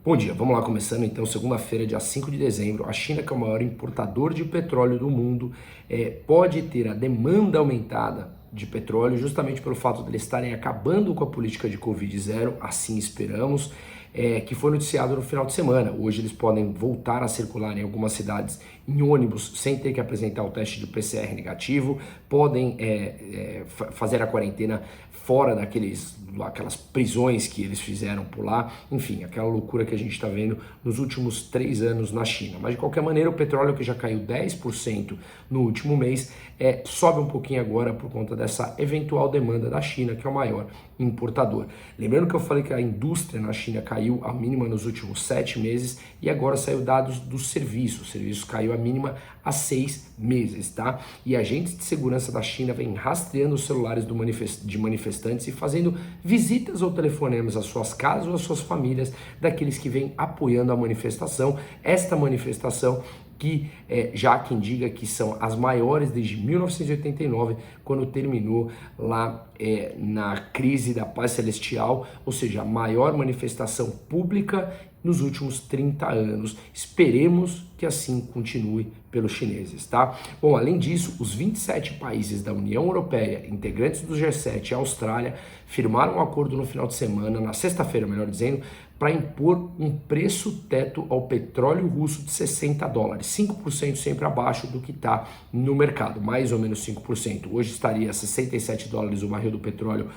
Bom dia, vamos lá, começando então, segunda-feira, dia 5 de dezembro. A China, que é o maior importador de petróleo do mundo, pode ter a demanda aumentada de petróleo justamente pelo fato de eles estarem acabando com a política de Covid-0, assim esperamos, que foi noticiado no final de semana. Hoje eles podem voltar a circular em algumas cidades em ônibus sem ter que apresentar o teste de PCR negativo, podem fazer a quarentena fora aquelas prisões que eles fizeram por lá, enfim, aquela loucura que a gente está vendo nos últimos 3 anos na China. Mas de qualquer maneira, o petróleo, que já caiu 10% no último mês, sobe um pouquinho agora por conta dessa eventual demanda da China, que é o maior importador. Lembrando que eu falei que a indústria na China caiu a mínima nos últimos 7 meses e agora saiu dados do serviço. O serviço caiu a mínima há 6 meses, tá? E agentes de segurança da China vêm rastreando os celulares de manifestantes e fazendo visitas ou telefonemas às suas casas ou às suas famílias daqueles que vêm apoiando a manifestação. Esta manifestação que já há quem diga que são as maiores desde 1989, quando terminou lá na crise da paz celestial, ou seja, a maior manifestação pública nos últimos 30 anos. Esperemos que assim continue pelos chineses, tá? Bom, além disso, os 27 países da União Europeia, integrantes do G7 e a Austrália, firmaram um acordo no final de semana, na sexta-feira, melhor dizendo, para impor um preço teto ao petróleo russo de $60, 5% sempre abaixo do que está no mercado, mais ou menos 5%. Hoje estaria $67 o barril do petróleo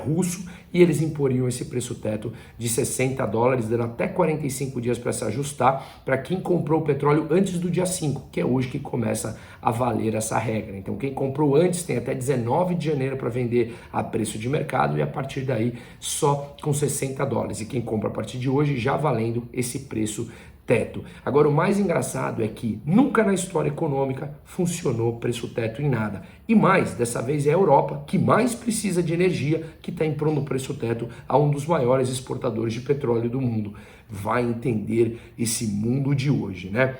russo, e eles imporiam esse preço teto de $60, dando até 45 dias para se ajustar para quem comprou o petróleo antes do dia 5, que é hoje que começa a valer essa regra. Então quem comprou antes tem até 19 de janeiro para vender a preço de mercado, e a partir daí só com $60. E quem compra a partir de hoje já valendo esse preço teto. Agora, o mais engraçado é que nunca na história econômica funcionou preço teto em nada. E mais, dessa vez é a Europa, que mais precisa de energia, que está impondo preço teto a um dos maiores exportadores de petróleo do mundo. Vai entender esse mundo de hoje, né?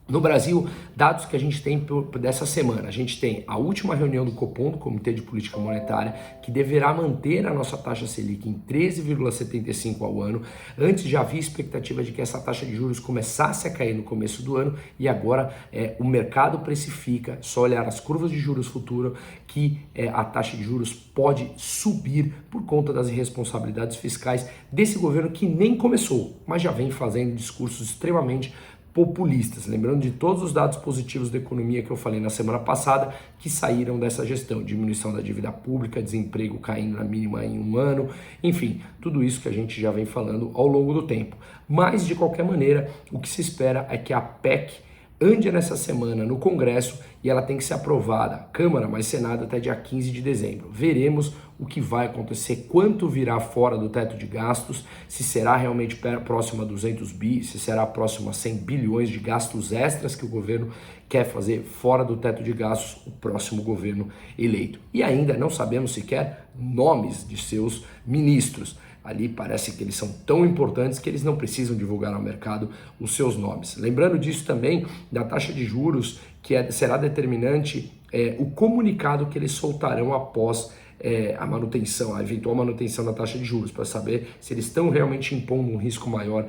No Brasil, dados que a gente tem dessa semana, a gente tem a última reunião do Copom, do Comitê de Política Monetária, que deverá manter a nossa taxa Selic em 13,75 ao ano. Antes já havia expectativa de que essa taxa de juros começasse a cair no começo do ano, e agora o mercado precifica, só olhar as curvas de juros futuro, que a taxa de juros pode subir por conta das irresponsabilidades fiscais desse governo que nem começou, mas já vem fazendo discursos extremamente populistas, lembrando de todos os dados positivos da economia que eu falei na semana passada, que saíram dessa gestão: diminuição da dívida pública, desemprego caindo na mínima em 1 ano, enfim, tudo isso que a gente já vem falando ao longo do tempo. Mas, de qualquer maneira, o que se espera é que a PEC ande nessa semana no Congresso, e ela tem que ser aprovada, Câmara mais Senado, até dia 15 de dezembro. Veremos o que vai acontecer, quanto virá fora do teto de gastos, se será realmente próximo a 200 bi, se será próximo a 100 bilhões de gastos extras que o governo quer fazer fora do teto de gastos, o próximo governo eleito. E ainda não sabemos sequer nomes de seus ministros. Ali parece que eles são tão importantes que eles não precisam divulgar ao mercado os seus nomes. Lembrando disso também, da taxa de juros, que será determinante o comunicado que eles soltarão após a eventual manutenção da taxa de juros, para saber se eles estão realmente impondo um risco maior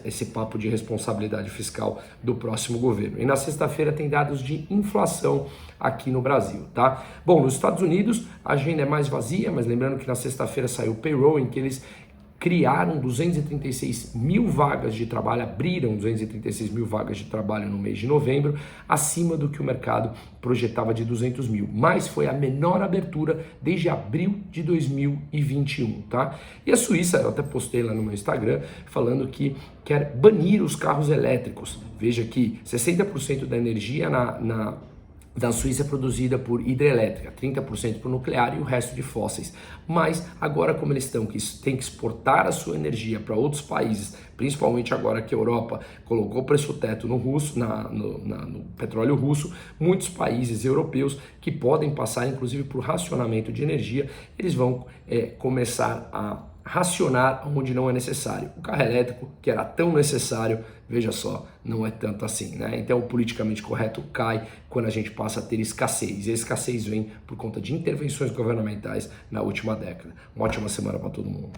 esse papo de responsabilidade fiscal do próximo governo. E na sexta-feira tem dados de inflação aqui no Brasil, tá? Bom, nos Estados Unidos a agenda é mais vazia, mas lembrando que na sexta-feira saiu o payroll, em que eles criaram 236 mil vagas de trabalho, abriram 236 mil vagas de trabalho no mês de novembro, acima do que o mercado projetava de 200 mil, mas foi a menor abertura desde abril de 2021, tá? E a Suíça, eu até postei lá no meu Instagram, falando que quer banir os carros elétricos. Veja que 60% da energia da Suíça é produzida por hidrelétrica, 30% por nuclear e o resto de fósseis. Mas agora, como eles têm que exportar a sua energia para outros países, principalmente agora que a Europa colocou preço teto no petróleo russo, muitos países europeus que podem passar inclusive por racionamento de energia, eles vão começar a racionar onde não é necessário. O carro elétrico, que era tão necessário, veja só, não é tanto assim, né? Então o politicamente correto cai quando a gente passa a ter escassez. E a escassez vem por conta de intervenções governamentais na última década. Uma ótima semana para todo mundo.